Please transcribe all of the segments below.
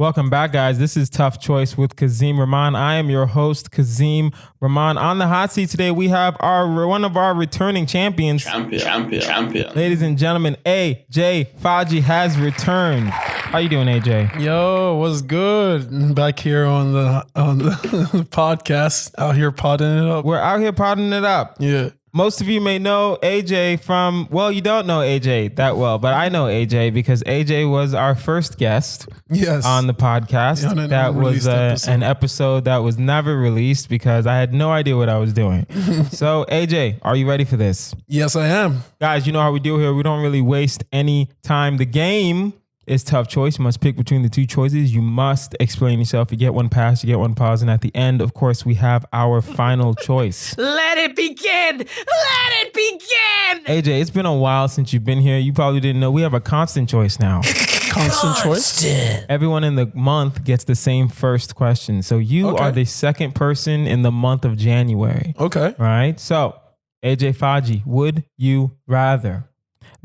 Welcome back, guys. This is Tough Choice with Kazeem Rahman. I am your host, Kazeem Rahman. On the hot seat today, we have one of our returning champions. Champion. Ladies and gentlemen, AJ Faji has returned. How you doing, AJ? Yo, what's good? Back here on the podcast, out here podding it up. We're out here podding it up. Yeah. Most of you may know AJ from, well, you don't know AJ that well, but I know AJ because AJ was our first guest on the podcast. Yeah, that was an episode that was never released because I had no idea what I was doing. So AJ, are you ready for this? Yes, I am. Guys, you know how we do here. We don't really waste any time. The game is Tough Choice. You must pick between the two choices. You must explain yourself. You get one pass, you get one pause. And at the end, of course, we have our final choice. Let it begin. Let it begin. AJ, it's been a while since you've been here. You probably didn't know we have a constant choice now. Constant choice? Everyone in the month gets the same first question. So you are the second person in the month of January. Okay. All right. So AJ Faji, would you rather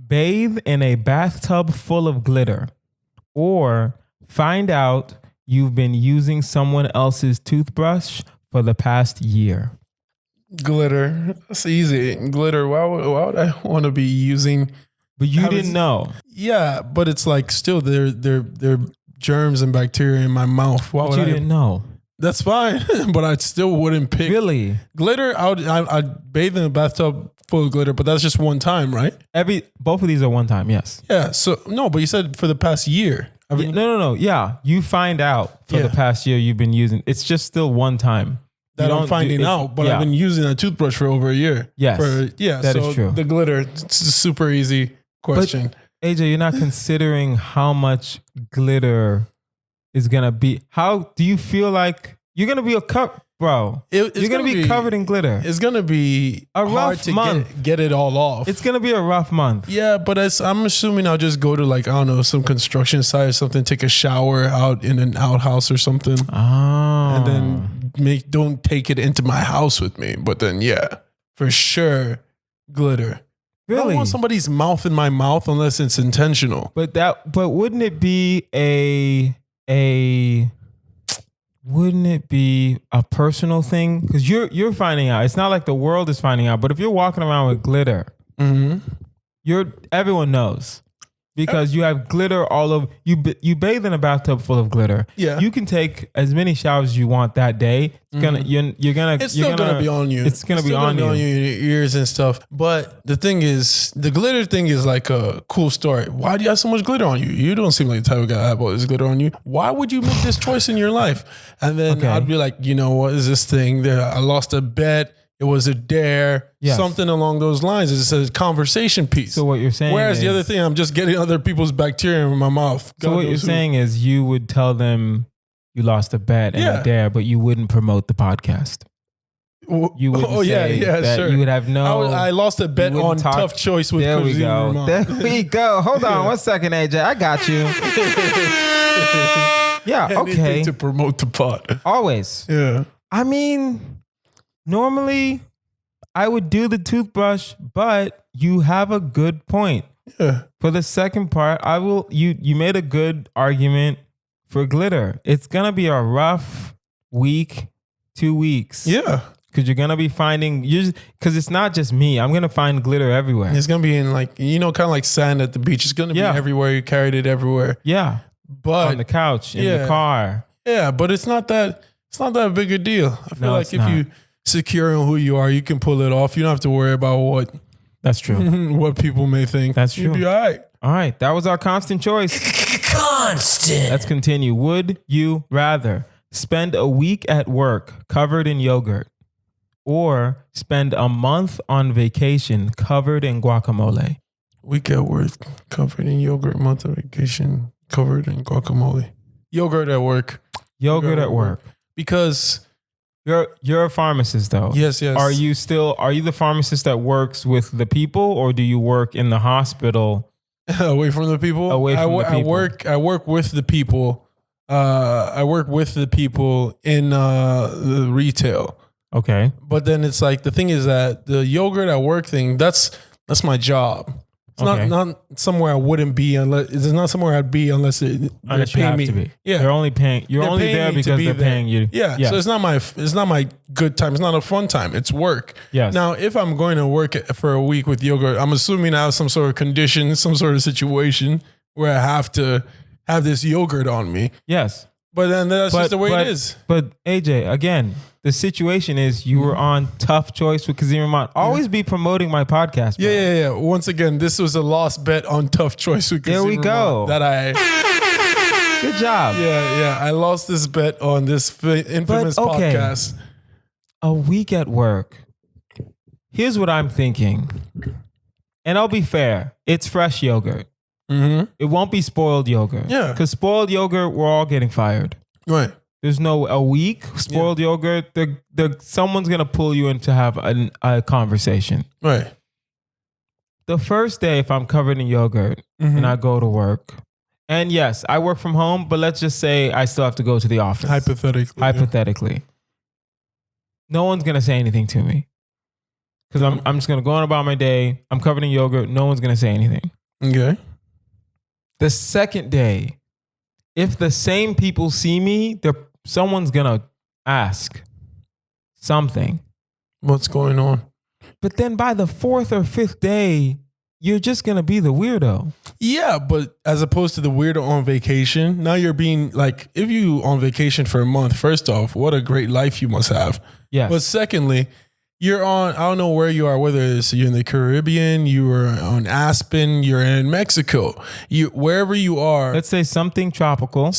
bathe in a bathtub full of glitter or find out you've been using someone else's toothbrush for the past year? Glitter. That's easy. Glitter. Why would I want to be using? But you didn't know. Yeah, but it's like still there germs and bacteria in my mouth. Why would you didn't know? That's fine, but I still wouldn't pick. Really? Glitter, I'd bathe in a bathtub full of glitter, but that's just one time, right? Both of these are one time, yes. Yeah, so no, but you said for the past year. No. Yeah, you find out for the past year you've been using. It's just still one time. That I'm finding out, but I've been using a toothbrush for over a year. Yes, that is true. The glitter, it's a super easy question. But AJ, you're not considering how much glitter is gonna be. How do you feel like you're gonna be a cup, bro? You're gonna be covered in glitter. It's gonna be a hard rough to month. Get it all off. It's gonna be a rough month. Yeah, but I'm assuming I'll just go to some construction site or something, take a shower out in an outhouse or something, and then don't take it into my house with me. But then for sure, glitter. Really? I don't want somebody's mouth in my mouth unless it's intentional. But wouldn't it be wouldn't it be a personal thing? Because you're finding out. It's not like the world is finding out. But if you're walking around with glitter, everyone knows. Because you have glitter all over you. You bathe in a bathtub full of glitter. Yeah, you can take as many showers as you want that day. It's gonna be on you. It's gonna be on you. On your ears and stuff. But the thing is, the glitter thing is like a cool story. Why do you have so much glitter on you? You don't seem like the type of guy that have all this glitter on you. Why would you make this choice in your life? And then I'd be like, you know what is this thing? I lost a bet. It was a dare, something along those lines. It's a conversation piece. So what you're saying Whereas the other thing, I'm just getting other people's bacteria in my mouth. So what you're saying is you would tell them you lost a bet and a dare, but you wouldn't promote the podcast. You would sure. You would have I lost a bet on Tough Choice with Kazeem. There we go. Hold on 1 second, AJ. I got you. Anything to promote the pod. Always. Yeah. I mean, normally, I would do the toothbrush, but you have a good point. Yeah. For the second part, you made a good argument for glitter. It's gonna be a rough week, 2 weeks. Yeah. Because you're gonna be finding because it's not just me. I'm gonna find glitter everywhere. It's gonna be in kind of like sand at the beach. It's gonna be everywhere. You carried it everywhere. Yeah. But on the couch, in the car. Yeah, but it's not that big a deal. I feel like if you secure on who you are, you can pull it off. You don't have to worry about what. That's true. What people may think. That's true. You'll be all right. All right. That was our constant choice. Constant. Let's continue. Would you rather spend a week at work covered in yogurt or spend a month on vacation covered in guacamole? Week at work covered in yogurt, month on vacation covered in guacamole. Yogurt at work. Yogurt at work. Because you're a pharmacist, though. Yes. Are you the pharmacist that works with the people, or do you work in the hospital? Away from the people? Away from the people. I work with the people. I work with the people in the retail. Okay. But then it's like, the thing is that the yogurt at work thing, that's my job. It's not somewhere I wouldn't be unless it's not somewhere I'd be unless they pay me. To be. Yeah, they're only paying. You're only there because they're paying you. Yeah. So it's not my good time. It's not a fun time. It's work. Yes. Now, if I'm going to work for a week with yogurt, I'm assuming I have some sort of condition, some sort of situation where I have to have this yogurt on me. Yes. But then that's just the way it is. But AJ, again, the situation is you were on Tough Choice with Kazeem Rahman. Always be promoting my podcast. Bro. Yeah. Once again, this was a lost bet on Tough Choice with Kazeem There we go. That Good job. Yeah. I lost this bet on this infamous podcast. A week at work. Here's what I'm thinking. And I'll be fair. It's fresh yogurt. Mm-hmm. It won't be spoiled yogurt. Yeah. Because spoiled yogurt, we're all getting fired. Right. There's a week spoiled yogurt. Someone's going to pull you in to have a conversation. Right. The first day, if I'm covered in yogurt and I go to work, and yes, I work from home, but let's just say I still have to go to the office. Hypothetically. Yeah. No one's going to say anything to me. Because I'm just going to go on about my day. I'm covered in yogurt. No one's going to say anything. Okay. The second day, if the same people see me, someone's going to ask something. What's going on? But then by the fourth or fifth day, you're just going to be the weirdo. Yeah, but as opposed to the weirdo on vacation, now you're being like, if you on vacation for a month, first off, what a great life you must have. Yes. But secondly, you're on, I don't know where you are, whether it's you're in the Caribbean, you are on Aspen, you're in Mexico, wherever you are. Let's say something tropical.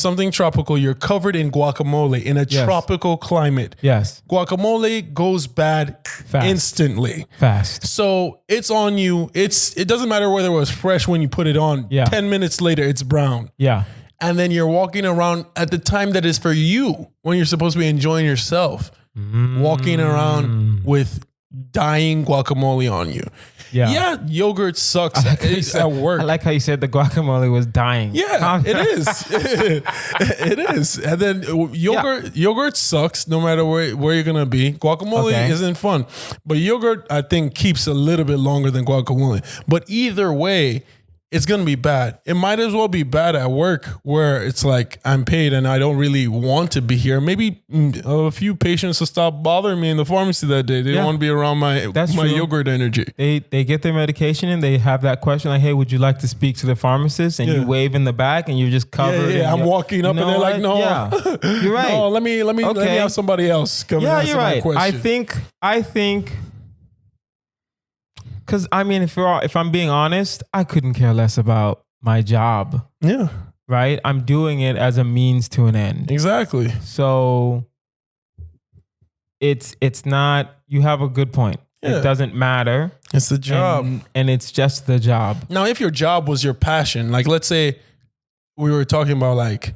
You're covered in guacamole in a tropical climate. Yes. Guacamole goes bad instantly. Fast. So it's on you. It doesn't matter whether it was fresh when you put it on. Yeah. 10 minutes later, it's brown. Yeah. And then you're walking around at the time that is for you when you're supposed to be enjoying yourself. Walking around with dying guacamole on you. Yeah, yogurt sucks at work. I like how you said the guacamole was dying. Yeah, it is. It is. And then yogurt sucks no matter where you're going to be. Guacamole isn't fun. But yogurt, I think, keeps a little bit longer than guacamole. But either way, it's going to be bad. It might as well be bad at work where it's like I'm paid and I don't really want to be here. Maybe a few patients will stop bothering me in the pharmacy that day. They don't want to be around my yogurt energy. They get their medication and they have that question like, hey, would you like to speak to the pharmacist? And you wave in the back and you're just covered. Yeah, I'm walking up and they're like, no. Yeah, you're right. No, let me have somebody else come and answer my question. I think because I mean, if I'm being honest, I couldn't care less about my job. Yeah. Right? I'm doing it as a means to an end. Exactly. So it's not, you have a good point. Yeah. It doesn't matter. It's the job. And it's just the job. Now, if your job was your passion, like let's say we were talking about like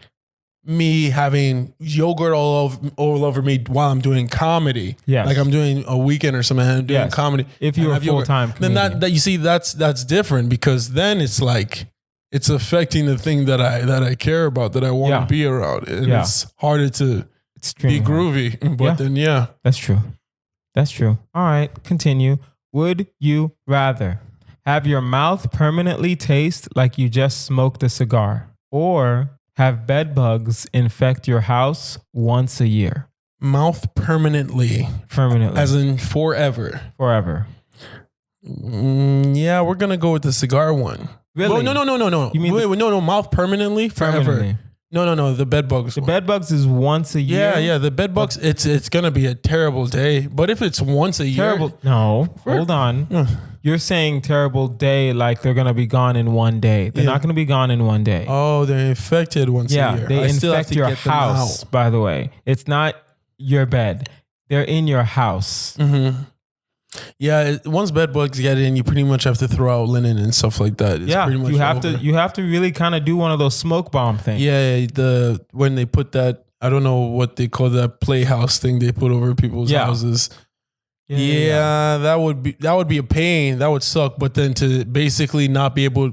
me having yogurt all over me while I'm doing comedy. Yes. Like I'm doing a weekend or something and I'm doing comedy. If you were full-time comedian. Then that you see that's different because then it's like it's affecting the thing that I care about, that I want to be around. And it's harder to be groovy. But then That's true. That's true. All right, continue. Would you rather have your mouth permanently taste like you just smoked a cigar or have bed bugs infect your house once a year? Mouth permanently. As in forever. Forever. Yeah, we're going to go with the cigar one. Really? Well, no. You mean no, mouth permanently? Forever. Permanently. No, the bed bugs. The bed bugs is once a year? Yeah, the bed bugs, it's going to be a terrible day. But if it's once a year. No, hold on. You're saying terrible day like they're going to be gone in one day. They're not going to be gone in one day. Oh, they're infected once a year. Yeah, they infect your house, by the way. It's not your bed. They're in your house. Mm-hmm. Yeah, once bed bugs get in, you pretty much have to throw out linen and stuff like that. It's pretty much you have to really kind of do one of those smoke bomb things. Yeah, when they put that, I don't know what they call that playhouse thing they put over people's houses. Yeah, that would be a pain. That would suck. But then to basically not be able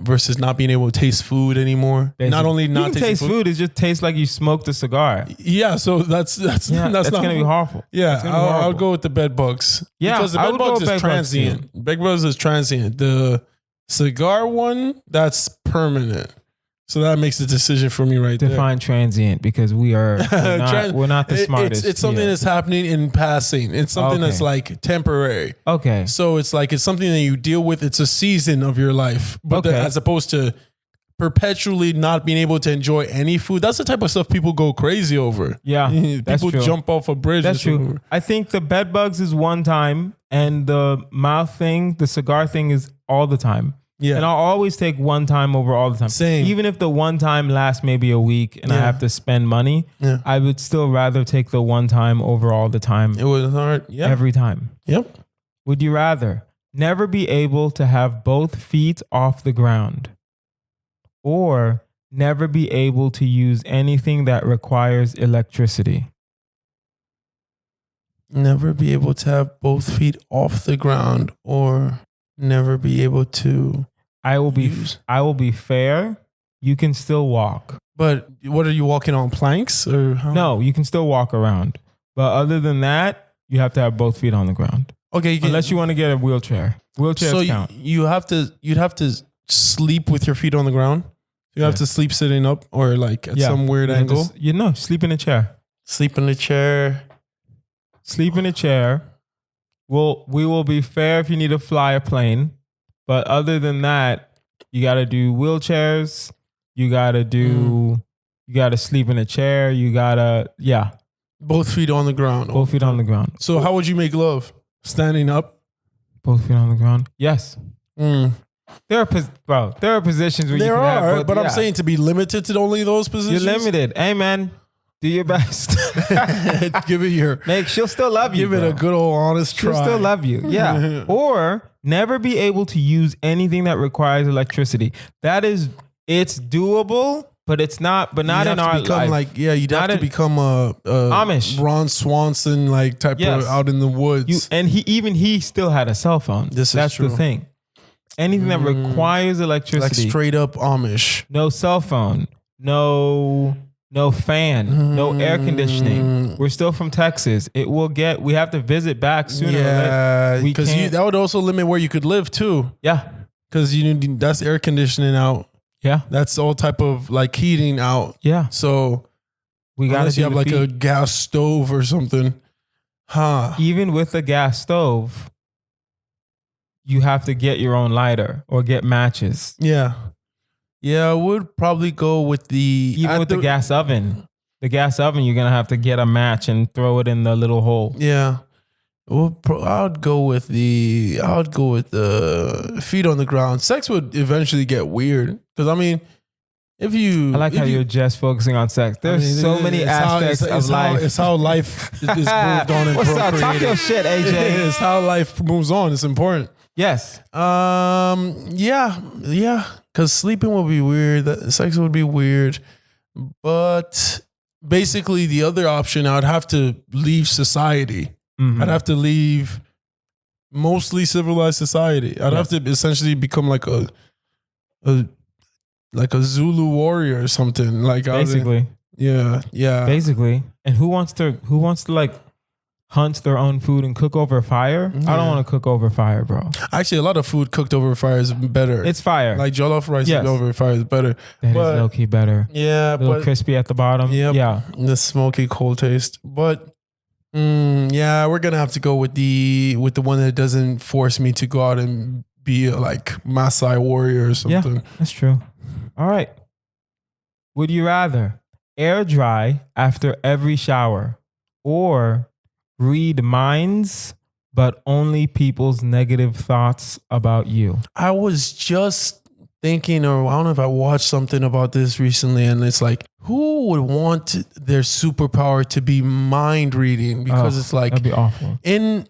versus not being able to taste food anymore. Not only not taste food, it just tastes like you smoked a cigar. Yeah, so that's gonna be harmful. Yeah, I'll go with the bed bugs. Yeah, because the bed bugs is transient. Bed bugs is transient. Cigar one, that's permanent. So that makes the decision for me right there. Define transient because we're not the smartest. It's something that's happening in passing. It's something that's like temporary. Okay. So it's like it's something that you deal with. It's a season of your life, but as opposed to perpetually not being able to enjoy any food. That's the type of stuff people go crazy over. Yeah, people jump off a bridge. That's true. I think the bed bugs is one time, and the mouth thing, the cigar thing, is all the time. Yeah. And I'll always take one time over all the time. Same. Even if the one time lasts maybe a week and I have to spend money, I would still rather take the one time over all the time. It was hard. Yeah. Every time. Yep. Would you rather never be able to have both feet off the ground or never be able to use anything that requires electricity? Never be able to have both feet off the ground or never be able to I will be fair. You can still walk. But what are you walking on, planks or how? No, you can still walk around. But other than that, you have to have both feet on the ground. Okay, unless you want to get a wheelchair. Wheelchairs count. You'd have to sleep with your feet on the ground. You have to sleep sitting up or like at some weird angle. Sleep in a chair. Sleep in a chair. Sleep in a chair. We will be fair if you need to fly a plane. But other than that, you got to do wheelchairs. You got to sleep in a chair. You got to, Both feet on the ground. Both feet on the ground. So how would you make love? Standing up? Both feet on the ground? Yes. There are positions where you can have both, but I'm saying to be limited to only those positions. You're limited. Hey, man. Do your best. Give it your... She'll still love you. Give it a good old honest try. She'll still love you. Yeah. Or never be able to use anything that requires electricity. It's doable, but it's not. But not in our life. You'd have to become a Amish Ron Swanson type of out in the woods. And he still had a cell phone. That's true. The thing. Anything that requires electricity, like straight up Amish. No cell phone. No fan, no air conditioning. We're still from Texas. We have to visit back sooner. Yeah, because that would also limit where you could live too. Yeah, because that's air conditioning out. Yeah, that's all type of like heating out. Yeah, so we got to have like a gas stove or something. Even with a gas stove, you have to get your own lighter or get matches. Yeah, I would probably go with the gas oven. The gas oven, you're gonna have to get a match and throw it in the little hole. Yeah, I would go with the feet on the ground. Sex would eventually get weird because I like how you're just focusing on sex. There's so many aspects of life. It's how life is moved on and What's up? Talk your shit, AJ. It's how life moves on. It's important. Yes. Yeah. Because sleeping would be weird. Sex would be weird. But basically, the other option, I would have to leave society. Mm-hmm. I'd have to leave mostly civilized society. I'd have to essentially become like a Zulu warrior or something. Like basically. Yeah. Basically. And who wants to like hunt their own food and cook over fire? Yeah. I don't want to cook over fire, bro. Actually, a lot of food cooked over fire is better. It's fire. Like jollof rice over fire is better. That is low-key better. Yeah. A little crispy at the bottom. Yep. Yeah. The smoky cold taste. But we're going to have to go with the one that doesn't force me to go out and be like Maasai warrior or something. Yeah, that's true. All right. Would you rather air dry after every shower or read minds, but only people's negative thoughts about you? I was just thinking, or I don't know if I watched something about this recently, and it's like, who would want their superpower to be mind reading? Because it's like, that'd be awful. In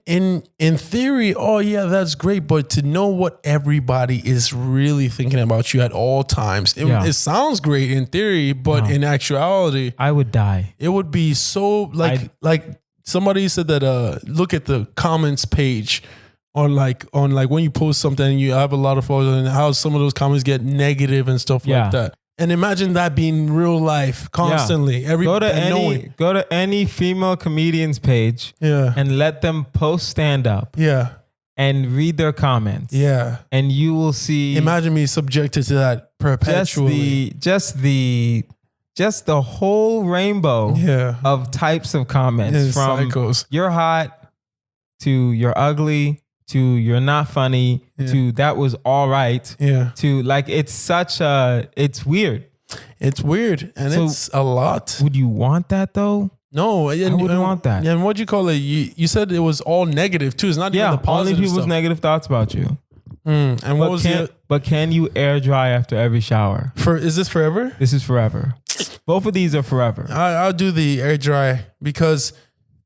theory, that's great, but to know what everybody is really thinking about you at all times, it sounds great in theory, but in actuality, I would die. It would be so like somebody said that look at the comments page on like when you post something and you have a lot of followers and how some of those comments get negative and stuff like that. And imagine that being real life constantly. Go to any female comedian's page and let them post stand up. Yeah. and read their comments. Yeah. And you will see. Imagine me subjected to that perpetually. Just the whole rainbow of types of comments from psychos. You're hot to you're ugly to you're not funny to that was all right to like it's weird. It's weird and so it's a lot. Would you want that though? No, I wouldn't want that. And what'd you call it? You said it was all negative too. It's not even the positive only people's stuff. negative thoughts about you. And what was it? But can you air dry after every shower? Is this forever? This is forever. Both of these are forever. I'll do the air dry because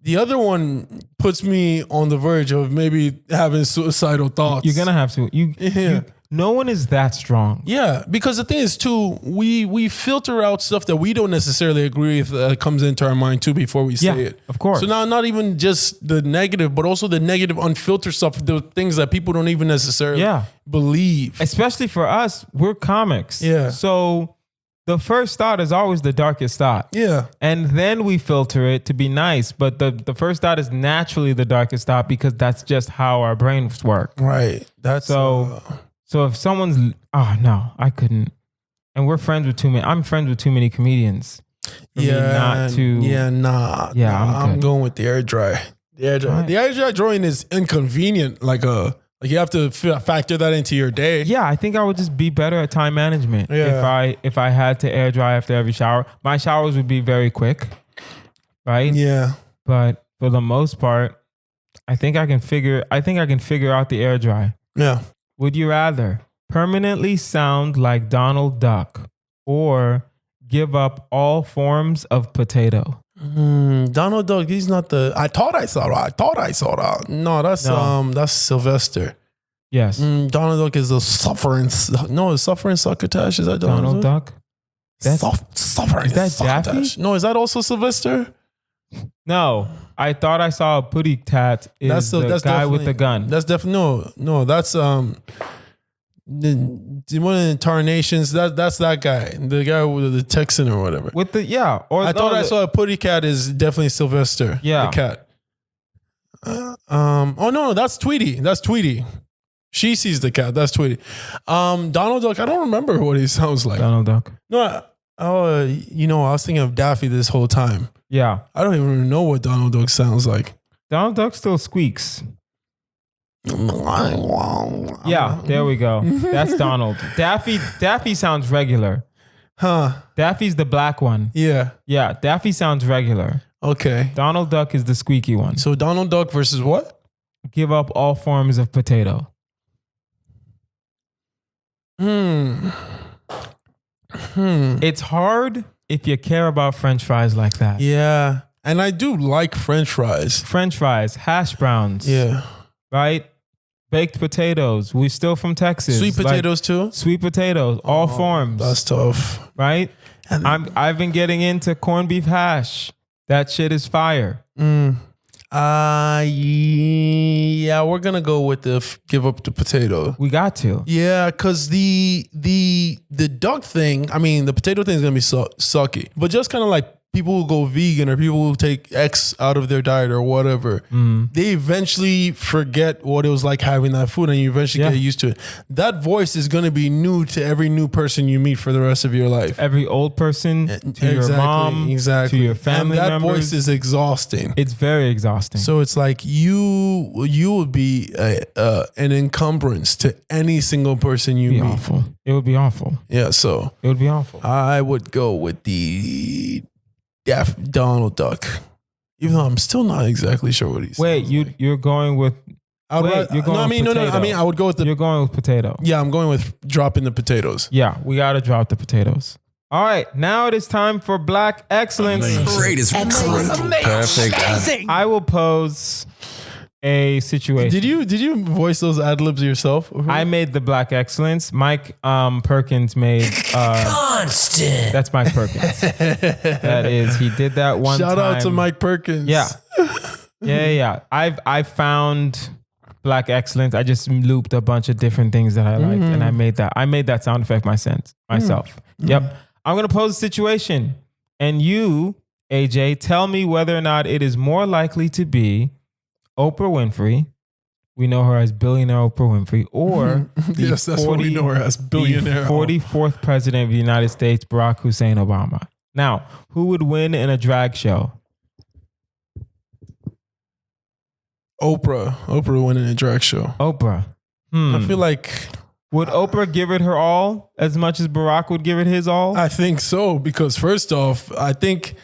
the other one puts me on the verge of maybe having suicidal thoughts. You're gonna have to. No one is that strong. Yeah, because the thing is too, we filter out stuff that we don't necessarily agree with that comes into our mind too before we say it. Of course. So now not even just the negative, but also the negative unfiltered stuff, the things that people don't even necessarily believe. Especially for us, we're comics. Yeah. So the first thought is always the darkest thought. Yeah. And then we filter it to be nice. But the first thought is naturally the darkest thought because that's just how our brains work. Right. That's So if someone's, no, I couldn't. And we're friends with I'm friends with too many comedians. I'm going with the air dry. The air dry. Right. The air dry drawing is inconvenient. Like you have to factor that into your day. Yeah, I think I would just be better at time management if I had to air dry after every shower. My showers would be very quick, right? Yeah. But for the most part, I think I can figure out the air dry. Yeah. Would you rather permanently sound like Donald Duck or give up all forms of potato? Donald Duck, he's not the. I thought I saw that. No, that's Sylvester. Yes. Donald Duck is the suffering. No, suffering succotash. Is that Donald Duck? That's suffering. Is that Daffy? No, is that also Sylvester? No, I thought I saw a putty tat. That's the guy with the gun. That's definitely no. That's the one in Tarnations. That's that guy, the guy with the Texan or whatever. With the I thought I saw a putty cat is definitely Sylvester. Yeah, the cat. Oh no, that's Tweety. That's Tweety. She sees the cat. That's Tweety. Donald Duck. I don't remember what he sounds like. Donald Duck. No. I was thinking of Daffy this whole time. Yeah. I don't even know what Donald Duck sounds like. Donald Duck still squeaks. Yeah, there we go. That's Donald. Daffy sounds regular. Huh. Daffy's the black one. Yeah. Yeah, Daffy sounds regular. Okay. Donald Duck is the squeaky one. So Donald Duck versus what? Give up all forms of potato. It's hard if you care about French fries like that. Yeah. And I do like French fries. French fries, hash browns. Yeah. Right? Baked potatoes. We're still from Texas. Sweet potatoes too? Sweet potatoes, all forms. That's tough. Right? I've been getting into corned beef hash. That shit is fire. Yeah, we're gonna go with give up the potato. We got to. Yeah, because the duck thing, I mean, the potato thing is gonna be sucky. But just kind of like people who go vegan or people who take X out of their diet or whatever, they eventually forget what it was like having that food and you eventually get used to it. That voice is going to be new to every new person you meet for the rest of your life. Every old person, to your mom, to your family members. And that voice is exhausting. It's very exhausting. So it's like you would be an encumbrance to any single person you meet. Awful. It would be awful. Yeah, so. It would be awful. I would go with the Donald Duck, even though I'm still not exactly sure what he's. Wait, you're going with? I would go with the. You're going with potato. Yeah, I'm going with dropping the potatoes. Yeah, we got to drop the potatoes. All right, now it is time for Black Excellence. Greatest, perfect. I will pose a situation. Did you voice those ad libs yourself? I made the Black Excellence. Mike Perkins made Constant. That's Mike Perkins. That is, he did that one Shout time. out to Mike Perkins. Yeah. I found Black Excellence. I just looped a bunch of different things that I liked, and I made that sound effect myself. Yep. I'm gonna pose a situation, and you, AJ, tell me whether or not it is more likely to be Oprah Winfrey We know her as billionaire Oprah Winfrey, or yes, that's what we know her as, billionaire. The 44th president of the United States, Barack Hussein Obama. Now, who would win in a drag show? Oprah. Oprah winning a drag show. Oprah. I feel like... Would Oprah give it her all as much as Barack would give it his all? I think so, because first off, I think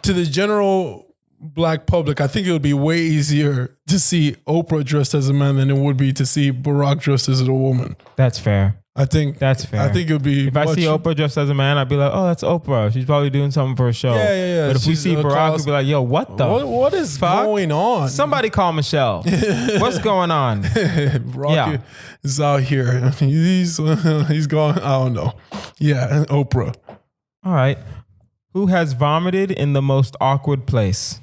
to the general black public, I think it would be way easier to see Oprah dressed as a man than it would be to see Barack dressed as a woman. That's fair. I think that's fair. I think it would be. If I see Oprah dressed as a man, I'd be like, "Oh, that's Oprah. She's probably doing something for a show." Yeah. But if we see Barack, we'd be like, "Yo, what what is going on? Somebody call Michelle. What's going on?" Barack is out here. He's gone. I don't know. Yeah, and Oprah. All right. Who has vomited in the most awkward place?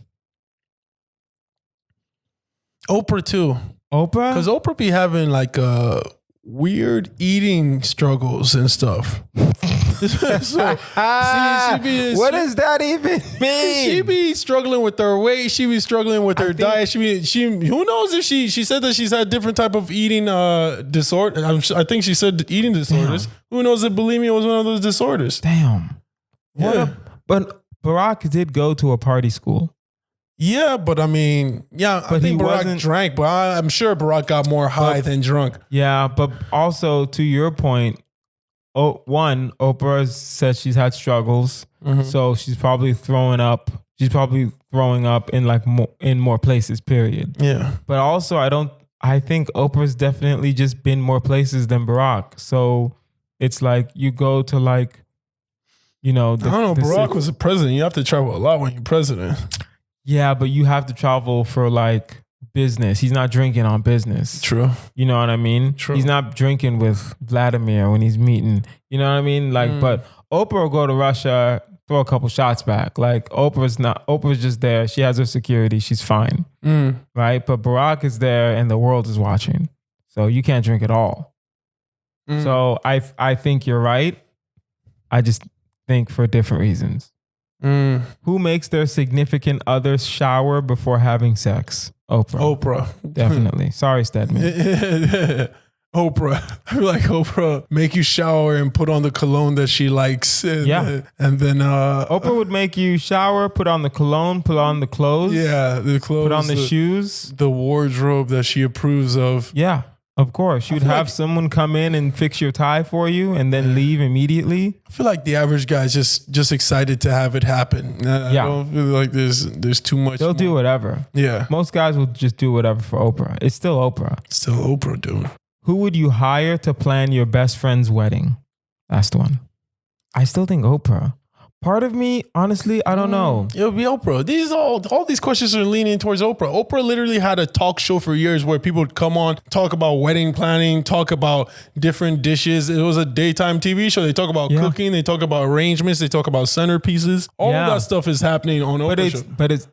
Oprah too. Oprah? Because Oprah be having like weird eating struggles and stuff. So, what does that even mean? She be struggling with her weight. She be struggling with her diet. She who knows if she said that she's had different type of eating disorder. I think she said eating disorders. Damn. Who knows if bulimia was one of those disorders? Damn. But Barack did go to a party school. Yeah, but I mean, I think Barack drank, but I'm sure Barack got more high than drunk. Yeah, but also to your point, Oprah said she's had struggles, so she's probably throwing up. She's probably throwing up in in more places. Period. Yeah, but also I think Oprah's definitely just been more places than Barack. So it's like you go to I don't know. Barack was a president. You have to travel a lot when you're president. Yeah, but you have to travel for business. He's not drinking on business. True. You know what I mean? True. He's not drinking with Vladimir when he's meeting. You know what I mean? But Oprah will go to Russia, throw a couple shots back. Oprah's just there. She has her security. She's fine. Right? But Barack is there and the world is watching. So you can't drink at all. So I think you're right. I just think for different reasons. Who makes their significant other shower before having sex? Oprah. Definitely. Sorry, Stedman. Oprah. I feel like Oprah make you shower and put on the cologne that she likes. And then Oprah would make you shower, put on the cologne, put on the clothes. Yeah, the clothes. Put on the shoes. The wardrobe that she approves of. Yeah. Of course, you'd have someone come in and fix your tie for you and then leave immediately. I feel like the average guy is just excited to have it happen. I don't feel like there's too much. They'll do whatever. Yeah. Most guys will just do whatever for Oprah. It's still Oprah. Still Oprah, dude. Who would you hire to plan your best friend's wedding? That's the one. I still think Oprah. Part of me, honestly, I don't know. It'll be Oprah. All these questions are leaning towards Oprah. Oprah literally had a talk show for years where people would come on, talk about wedding planning, talk about different dishes. It was a daytime TV show. They talk about cooking. They talk about arrangements. They talk about centerpieces. All of that stuff is happening on Oprah's show.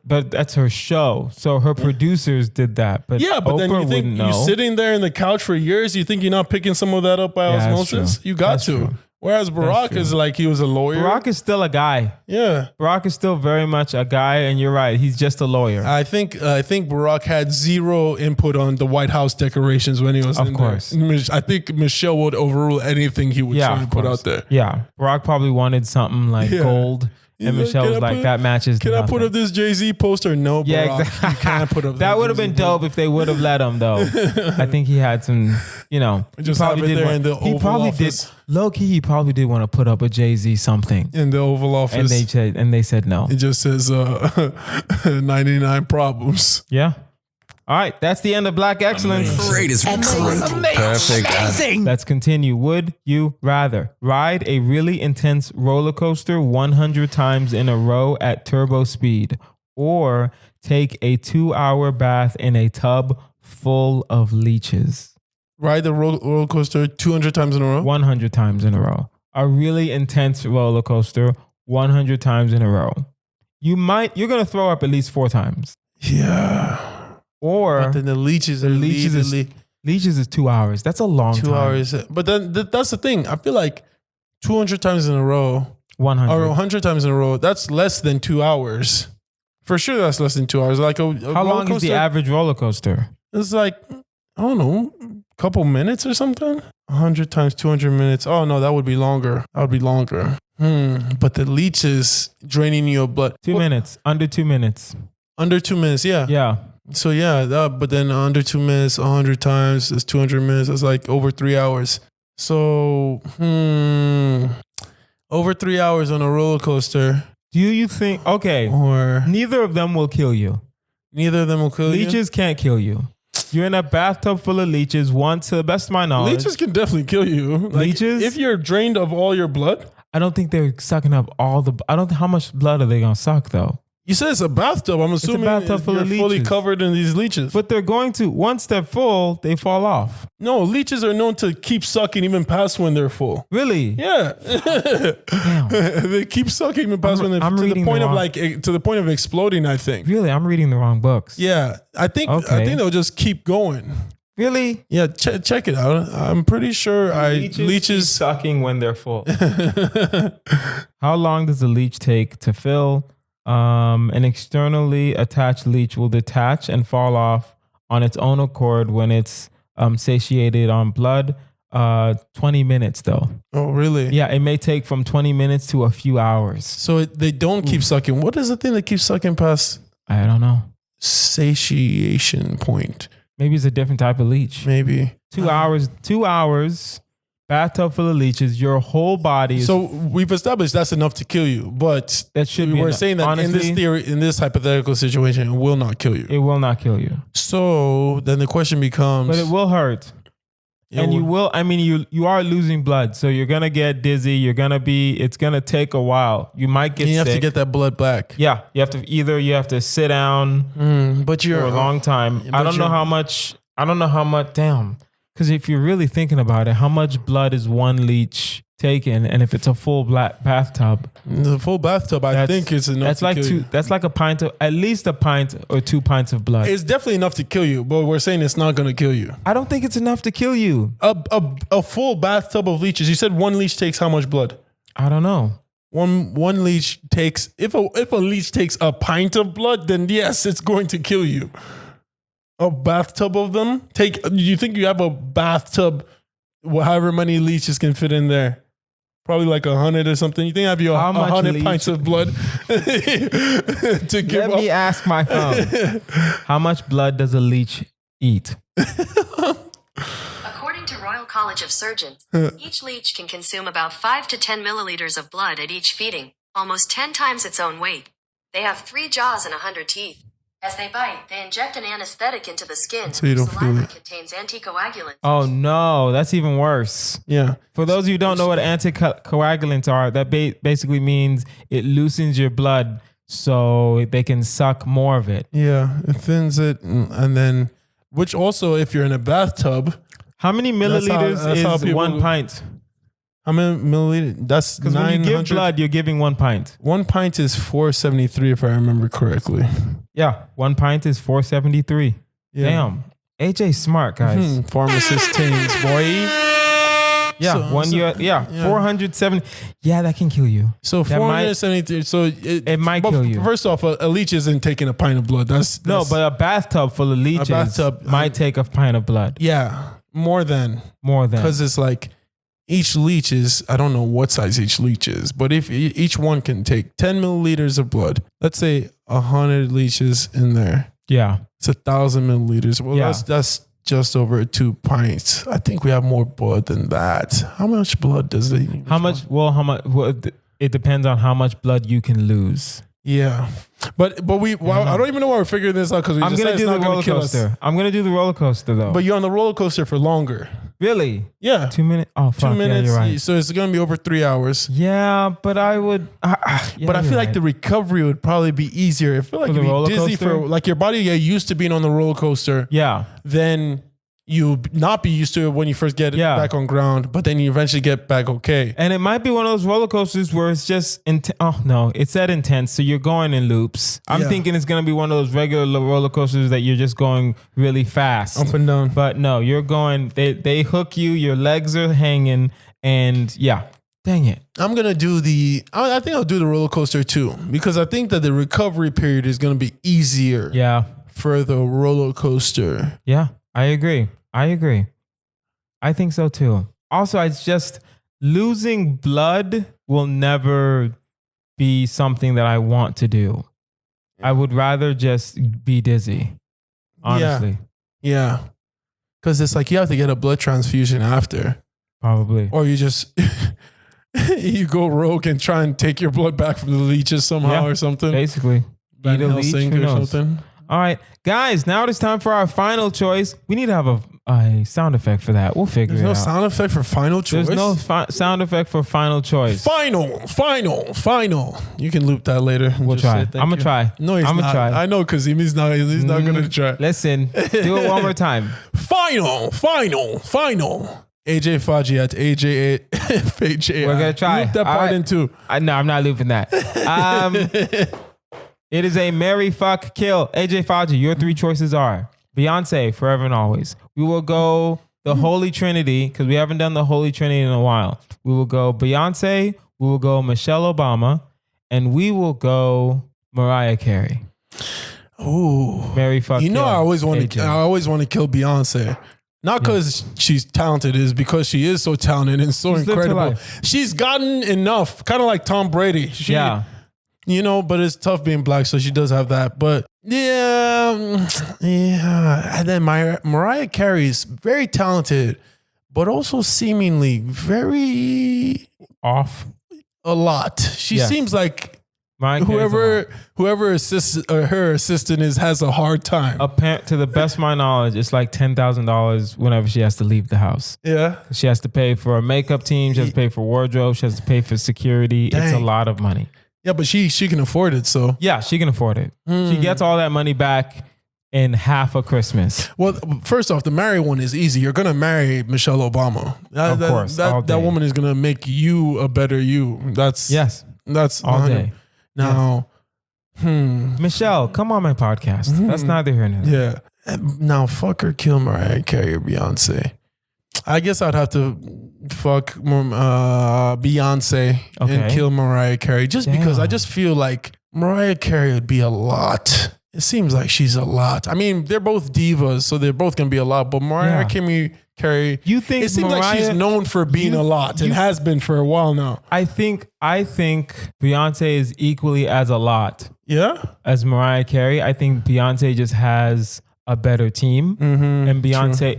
But that's her show. So her producers did that. But but Oprah then you think you're sitting there in the couch for years. You think you're not picking some of that up by osmosis? You got to. True. Whereas Barack is he was a lawyer. Barack is still a guy. Yeah. Barack is still very much a guy, and you're right. He's just a lawyer. I think Barack had zero input on the White House decorations when he was in there. Of course. I think Michelle would overrule anything he would try to put out there. Yeah. Barack probably wanted something gold. And Michelle was like, that matches. Can I put up this Jay-Z poster? No, Barack. Yeah, exactly. You can't put up that would have been dope if they would have let him, though. I think he had some, just have it there in the Oval Office. Low-key, he probably did want to put up a Jay-Z something. In the Oval Office. And they said no. It just says 99 problems. Yeah. All right, that's the end of Black Excellence. Amazing. Let's continue. Would you rather ride a really intense roller coaster 100 times in a row at turbo speed, or take a 2-hour bath in a tub full of leeches? Ride the roller coaster 200 times in a row? 100 times in a row. A really intense roller coaster 100 times in a row. You're going to throw up at least 4 times. Yeah. Or but then the leeches is 2 hours. That's a long time. 2 hours. But then that's the thing. I feel like 200 times in a row, 100 or 100 times in a row, that's less than 2 hours. For sure, that's less than 2 hours. How long is the average roller coaster? It's like I don't know, couple minutes or something. 100 times 200 minutes. Oh no, that would be longer. But the leeches draining your blood. 2 minutes. Under 2 minutes. Under 2 minutes. Yeah. Yeah. So yeah, but then under 2 minutes, 100 times is 200 minutes. That's like over 3 hours. So, over 3 hours on a roller coaster. Do you think, okay, or neither of them will kill you. Neither of them will kill you? Leeches can't kill you. You're in a bathtub full of leeches. One, to the best of my knowledge. Leeches can definitely kill you. Like, leeches? If you're drained of all your blood? I don't think they're sucking up all the, I don't think, how much blood are they going to suck though? You said it's a bathtub. I'm assuming it's a bathtub full of fully covered in these leeches. But they're going to, once they're full, they fall off. No, leeches are known to keep sucking even past when they're full. Really? Yeah. Damn. They keep sucking even past when they're full. To the point of to the point of exploding, I think. Really? I'm reading the wrong books. Yeah. I think they'll just keep going. Really? Yeah, check it out. I'm pretty sure leeches sucking when they're full. How long does a leech take to fill? An externally attached leech will detach and fall off on its own accord when it's satiated on blood. 20 minutes though. Oh, really? Yeah, it may take from 20 minutes to a few hours. So they don't keep sucking. What is the thing that keeps sucking past? I don't know. Satiation point. Maybe it's a different type of leech. Maybe. 2 hours. 2 hours. Bathtub full of leeches, your whole body is... So we've established that's enough to kill you, but that should be we're saying that honestly, in this theory, in this hypothetical situation, it will not kill you. It will not kill you. So then the question becomes... But it will hurt. You will, I mean, you are losing blood, so you're going to get dizzy. It's going to take a while. You might get sick. You have to get that blood back. Yeah. You have to sit down for a long time. I don't know how much, damn. Because if you're really thinking about it, how much blood is one leech taking? And if it's a full bathtub, the full bathtub, I think is enough. That's like at least a pint or 2 pints of blood. It's definitely enough to kill you, but we're saying it's not going to kill you. I don't think it's enough to kill you. A full bathtub of leeches. You said one leech takes how much blood? I don't know. One leech takes if a leech takes a pint of blood, then yes, it's going to kill you. A bathtub of them? You think you have a bathtub, however many leeches can fit in there? Probably like 100 or something. You think I have 100 pints of blood to give up? Let me ask my phone. How much blood does a leech eat? According to Royal College of Surgeons, each leech can consume about 5 to 10 milliliters of blood at each feeding, almost 10 times its own weight. They have 3 jaws and 100 teeth. As they bite, they inject an anesthetic into the skin. So you don't feel it. Contains anticoagulants. Oh no, that's even worse. Yeah. For those of you who don't know what anticoagulants are, that basically means it loosens your blood so they can suck more of it. Yeah, it thins it, and then, which also, if you're in a bathtub, how many milliliters is 1 pint? How many milliliters? That's because when you give blood, you're giving 1 pint. 1 pint is 473, if I remember correctly. Yeah, 1 pint is 473. Yeah. Damn, AJ smart, guys. Pharmacist things, boy. Yeah, 470. Yeah, that can kill you. So 473. So it might kill you. First off, a leech isn't taking a pint of blood. That's no, but a bathtub full of leeches might take a pint of blood. Yeah, more than because it's like. Each leech is, I don't know what size each leech is, but if each one can take 10 milliliters of blood, let's say 100 leeches in there. Yeah. It's 1,000 milliliters. Well, that's just over 2 pints. I think we have more blood than that. How much blood does it? How much? Well, it depends on how much blood you can lose. Yeah. But I don't even know why we're figuring this out because I'm going to do the roller coaster. I'm going to do the roller coaster though. But you're on the roller coaster for longer. Really? Yeah. 2 minutes? Oh, fuck. 2 minutes. Yeah, you're right. So it's going to be over 3 hours. Yeah, but I would. But I feel like the recovery would probably be easier. I feel like you'd be dizzy like your body get used to being on the roller coaster. Yeah. Then you not be used to it when you first get back on ground, but then you eventually get back okay. And it might be one of those roller coasters where it's just oh no, it said intense, so you're going in loops. I'm thinking it's gonna be one of those regular roller coasters that you're just going really fast, up and down. But no, you're going. They hook you. Your legs are hanging, and yeah. Dang it. I'm gonna do I think I'll do the roller coaster too because I think that the recovery period is gonna be easier. Yeah. For the roller coaster. Yeah, I agree. I agree. I think so too. Also, it's just losing blood will never be something that I want to do. I would rather just be dizzy, honestly. Yeah. Because it's like you have to get a blood transfusion after. Probably. Or you just, you go rogue and try and take your blood back from the leeches somehow or something. Basically. Van Helsing or something. All right, guys, now it is time for our final choice. We need to have a sound effect for that. We'll figure it out. There's no sound effect for final choice? There's no sound effect for final choice. Final. You can loop that later. We'll try. I'm going to try. No, I'm going to try. I know Kazeem, he's not going to try. Listen, do it one more time. Final. AJ Faji at AJ Faji. We're going to try. Loop that part in too. No, I'm not looping that. It is a marry, fuck, kill. AJ Faji, your three choices are Beyonce, Forever and Always. We will go the Holy Trinity because we haven't done the Holy Trinity in a while. We will go Beyonce, we will go Michelle Obama, and we will go Mariah Carey. Ooh. Marry, fuck, kill. I always want to kill Beyonce. Not because she's talented, it's because she is so talented and so incredible. She's gotten enough, kind of like Tom Brady. But it's tough being black, so she does have that. But yeah. And then Mariah Carey is very talented, but also seemingly very off a lot. She seems like whoever her assistant has a hard time. To the best of my knowledge, it's like $10,000 whenever she has to leave the house. Yeah, she has to pay for a makeup team. She has to pay for wardrobe. She has to pay for security. Dang. It's a lot of money. Yeah, but she can afford it, so. Yeah, she can afford it. She gets all that money back in half a Christmas. Well, first off, the marry one is easy. You're going to marry Michelle Obama. Of course. That woman is going to make you a better you. That's all day. Now, Michelle, come on my podcast. That's neither here nor there. Yeah. Now, fuck or kill Mariah Carey or Beyonce. I guess I'd have to fuck Beyonce and kill Mariah Carey just because I just feel like Mariah Carey would be a lot. It seems like she's a lot. I mean, they're both divas, so they're both going to be a lot. But Mariah Carey, it seems like she's known for being a lot and has been for a while now. I think Beyonce is equally as a lot. Yeah? As Mariah Carey. I think Beyonce just has a better team, and Beyonce's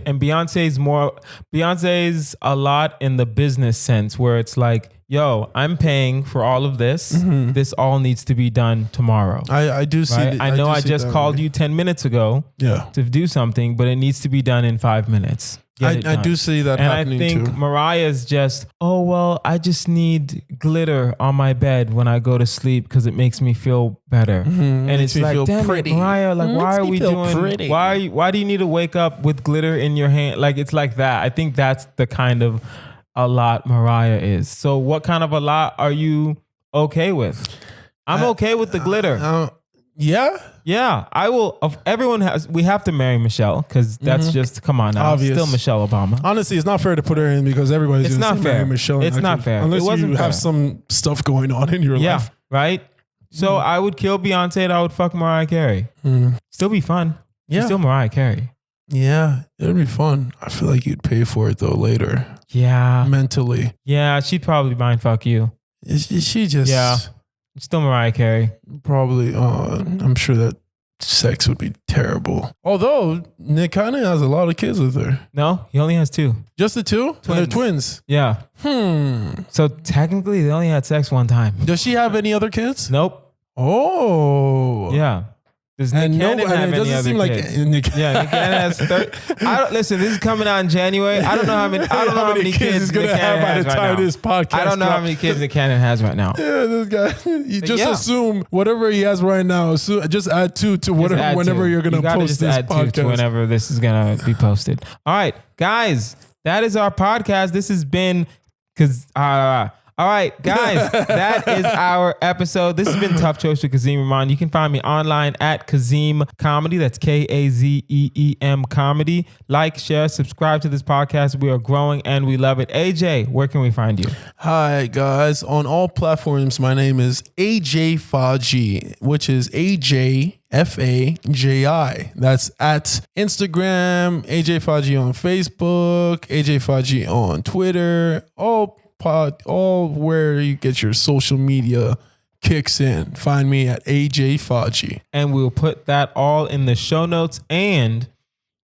a lot in the business sense where it's like, yo, I'm paying for all of this. This all needs to be done tomorrow. I do see. Right? I know I just called you 10 minutes ago to do something, but it needs to be done in 5 minutes. I do see that happening too. And I think Mariah's just, I just need glitter on my bed when I go to sleep because it makes me feel better. And it's like, damn pretty. It, Mariah, like, why are we doing, pretty. Why do you need to wake up with glitter in your hand? Like, it's like that. I think that's the kind of a lot Mariah is. So what kind of a lot are you okay with? I'm okay with the glitter. Yeah, I will. We have to marry Michelle because that's just, come on now. Obvious. Still Michelle Obama. Honestly, it's not fair to put her in because everybody's going to marry Michelle. It's not fair. Unless you have some stuff going on in your life. Yeah, right? So I would kill Beyonce and I would fuck Mariah Carey. Still be fun. Yeah. She's still Mariah Carey. Yeah, it would be fun. I feel like you'd pay for it though later. Yeah. Mentally. Yeah, she'd probably mind fuck you. She just... Yeah. Still Mariah Carey. Probably. I'm sure that sex would be terrible. Although Nick kind of has a lot of kids with her. No, he only has 2. Just the 2? Twins. They're twins. Yeah. So technically they only had sex one time. Does she have any other kids? Nope. Oh. Yeah. Does Nick Cannon have any other kids? Nick Cannon has 30. Listen, this is coming out in January. I don't know how many kids Nick Cannon has right now. This podcast I don't know how many kids Nick Cannon has right now. Yeah, this guy. You just assume whatever he has right now. Just add 2 to whatever whenever you're gonna post this podcast. 2 to whenever this is gonna be posted. All right, guys, that is our podcast. This has been All right, guys, that is our episode. This has been Tough Choice with Kazeem Rahman. You can find me online at Kazeem Comedy. That's Kazeem Comedy. Like, share, subscribe to this podcast. We are growing and we love it. AJ, where can we find you? Hi, guys. On all platforms, my name is AJ Faji, which is AJ Faji. That's at Instagram, AJ Faji on Facebook, AJ Faji on Twitter, all where you get your social media kicks in. Find me at AJ Faji. And we'll put that all in the show notes. And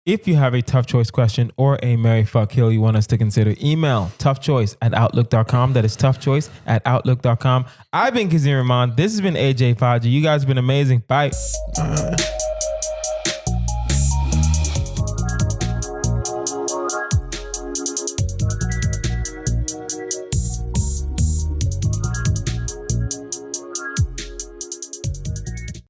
if you have a tough choice question or a Mary Fuck Hill you want us to consider, email toughchoice@outlook.com. That is toughchoice@outlook.com. I've been Kazeem Rahman. This has been AJ Faji. You guys have been amazing. Bye.